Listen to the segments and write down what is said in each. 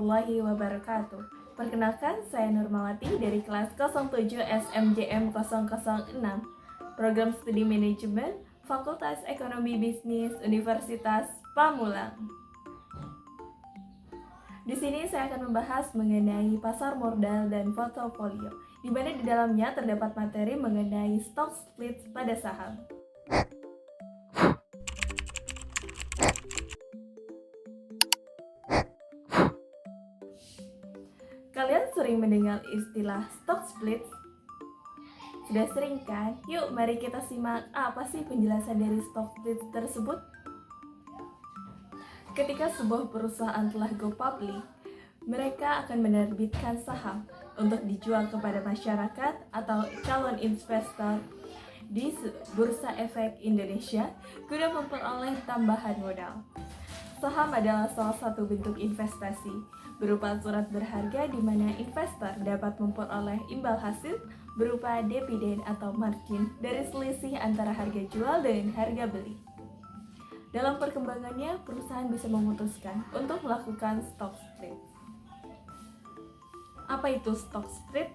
warahmatullahi wabarakatuh. Perkenalkan, saya Nurmawati dari kelas 07 SMJM 006, Program Studi Manajemen, Fakultas Ekonomi Bisnis, Universitas Pamulang. Di sini saya akan membahas mengenai pasar modal dan portofolio, di mana di dalamnya terdapat materi mengenai stock split pada saham. Kalian sering mendengar istilah stock split? Sudah sering kan? Yuk mari kita simak apa sih penjelasan dari stock split tersebut. Ketika sebuah perusahaan telah go public, mereka akan menerbitkan saham untuk dijual kepada masyarakat atau calon investor di Bursa Efek Indonesia guna memperoleh tambahan modal. Saham adalah salah satu bentuk investasi berupa surat berharga di mana investor dapat memperoleh imbal hasil berupa dividen atau margin dari selisih antara harga jual dan harga beli. Dalam perkembangannya, perusahaan bisa memutuskan untuk melakukan stock split. Apa itu stock split?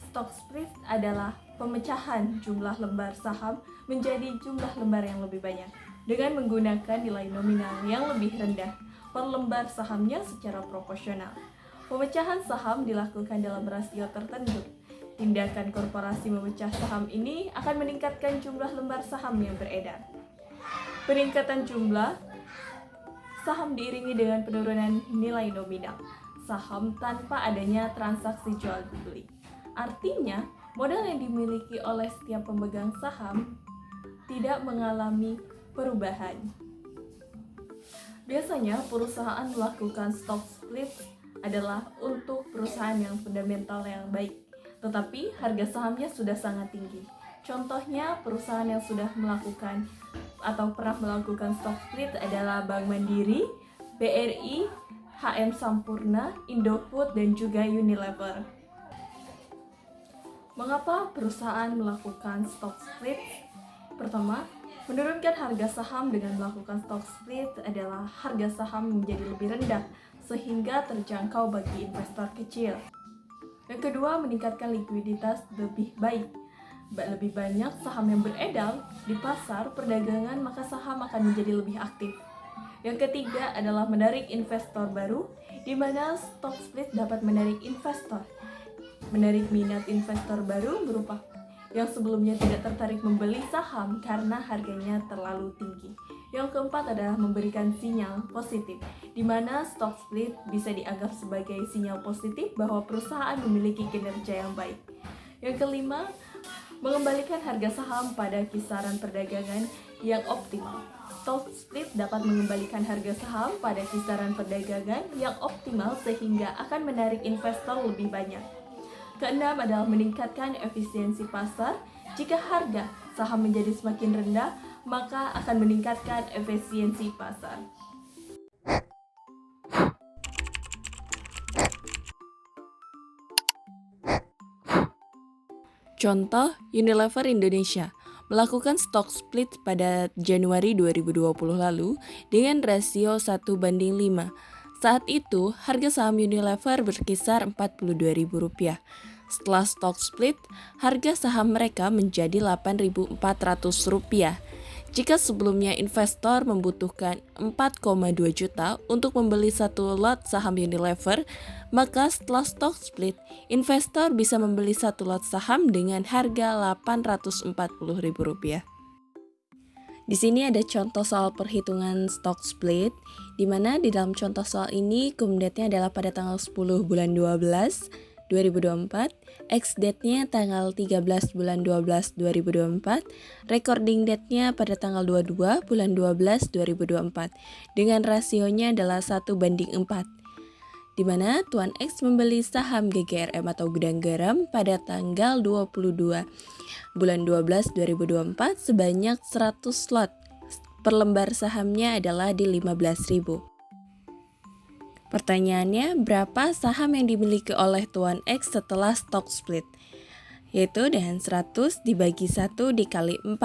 Stock split adalah pemecahan jumlah lembar saham menjadi jumlah lembar yang lebih banyak dengan menggunakan nilai nominal yang lebih rendah per lembar sahamnya secara proporsional. Pemecahan saham dilakukan dalam rasio tertentu. Tindakan korporasi memecah saham ini akan meningkatkan jumlah lembar saham yang beredar. Peningkatan jumlah saham diiringi dengan penurunan nilai nominal saham tanpa adanya transaksi jual beli. Artinya, modal yang dimiliki oleh setiap pemegang saham tidak mengalami perubahan. Biasanya perusahaan melakukan stock split adalah untuk perusahaan yang fundamental yang baik, tetapi harga sahamnya sudah sangat tinggi. Contohnya perusahaan yang sudah melakukan atau pernah melakukan stock split adalah Bank Mandiri, BRI, HM Sampurna, Indofood, dan juga Unilever. Mengapa perusahaan melakukan stock split? Pertama, menurunkan harga saham dengan melakukan stock split adalah harga saham menjadi lebih rendah sehingga terjangkau bagi investor kecil. Yang kedua, meningkatkan likuiditas lebih baik. Lebih banyak saham yang beredar di pasar perdagangan, maka saham akan menjadi lebih aktif. Yang ketiga adalah menarik investor baru, di mana stock split dapat menarik investor. Menarik minat investor baru berupa yang sebelumnya tidak tertarik membeli saham karena harganya terlalu tinggi. Yang keempat adalah memberikan sinyal positif, di mana stock split bisa dianggap sebagai sinyal positif bahwa perusahaan memiliki kinerja yang baik. Yang kelima, mengembalikan harga saham pada kisaran perdagangan yang optimal. Stock split dapat mengembalikan harga saham pada kisaran perdagangan yang optimal sehingga akan menarik investor lebih banyak. Keenam adalah meningkatkan efisiensi pasar. Jika harga saham menjadi semakin rendah, maka akan meningkatkan efisiensi pasar. Contoh, Unilever Indonesia melakukan stock split pada Januari 2020 lalu dengan rasio 1:5. Saat itu, harga saham Unilever berkisar Rp42.000. Setelah stock split, harga saham mereka menjadi Rp8.400. Jika sebelumnya investor membutuhkan 4,2 juta untuk membeli satu lot saham Unilever, maka setelah stock split, investor bisa membeli satu lot saham dengan harga Rp840.000. Di sini ada contoh soal perhitungan stock split, di mana di dalam contoh soal ini cum date-nya adalah pada tanggal 10 bulan 12, 2024, ex-date-nya tanggal 13 bulan 12, 2024, recording date-nya pada tanggal 22 bulan 12, 2024, dengan rasionya adalah 1:4, di mana Tuan X membeli saham GGRM atau Gudang Garam pada tanggal 22 bulan 12 2024 sebanyak 100 lot. Per lembar sahamnya adalah di 15.000. Pertanyaannya, berapa saham yang dimiliki oleh Tuan X setelah stock split? Yaitu dengan 100 dibagi 1 dikali 4.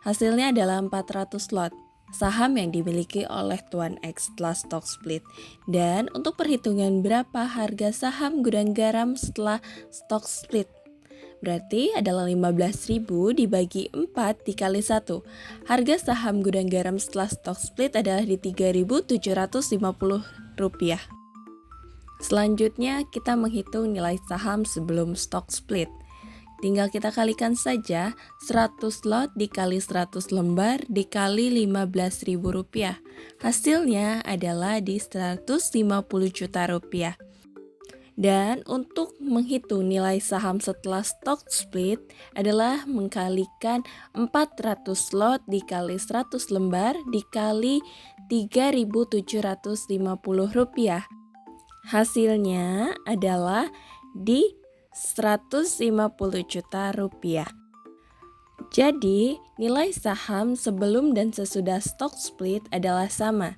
Hasilnya adalah 400 lot. saham yang dimiliki oleh Tuan X setelah stock split. Dan untuk perhitungan berapa harga saham Gudang Garam setelah stock split, berarti adalah 15.000 dibagi 4 dikali 1. Harga saham Gudang Garam setelah stock split adalah di Rp3.750. Selanjutnya kita menghitung nilai saham sebelum stock split. Tinggal kita kalikan saja 100 lot dikali 100 lembar dikali Rp15.000. Hasilnya adalah di Rp150 juta. Dan untuk menghitung nilai saham setelah stock split adalah mengkalikan 400 lot dikali 100 lembar dikali Rp3.750. Hasilnya adalah di Rp150 juta. Jadi, nilai saham sebelum dan sesudah stock split adalah sama,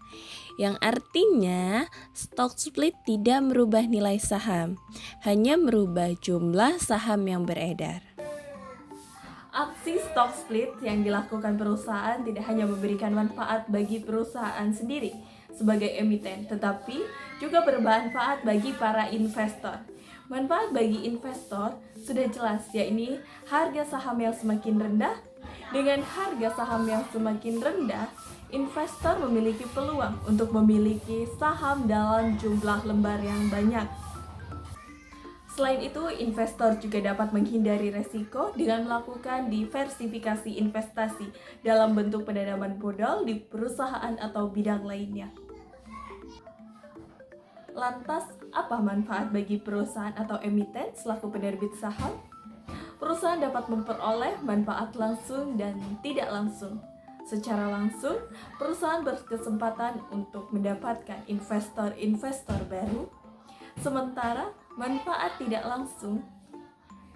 yang artinya stock split tidak merubah nilai saham, hanya merubah jumlah saham yang beredar. Aksi stock split yang dilakukan perusahaan tidak hanya memberikan manfaat bagi perusahaan sendiri sebagai emiten, tetapi juga bermanfaat bagi para investor. Manfaat bagi investor sudah jelas, yakni harga saham yang semakin rendah. Dengan harga saham yang semakin rendah, investor memiliki peluang untuk memiliki saham dalam jumlah lembar yang banyak. Selain itu, investor juga dapat menghindari resiko dengan melakukan diversifikasi investasi dalam bentuk penanaman modal di perusahaan atau bidang lainnya. Lantas, apa manfaat bagi perusahaan atau emiten selaku penerbit saham? Perusahaan dapat memperoleh manfaat langsung dan tidak langsung. Secara langsung, perusahaan berkesempatan untuk mendapatkan investor-investor baru. Sementara manfaat tidak langsung,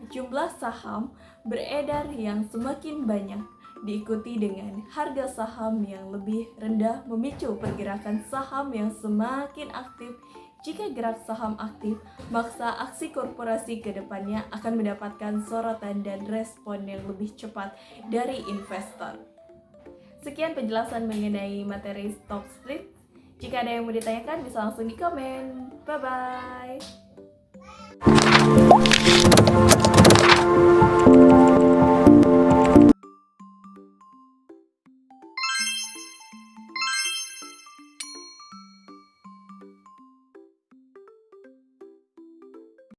jumlah saham beredar yang semakin banyak diikuti dengan harga saham yang lebih rendah memicu pergerakan saham yang semakin aktif. Jika gerak saham aktif, maka aksi korporasi ke depannya akan mendapatkan sorotan dan respon yang lebih cepat dari investor. Sekian penjelasan mengenai materi stock split. Jika ada yang mau ditanyakan bisa langsung di komen. Bye-bye.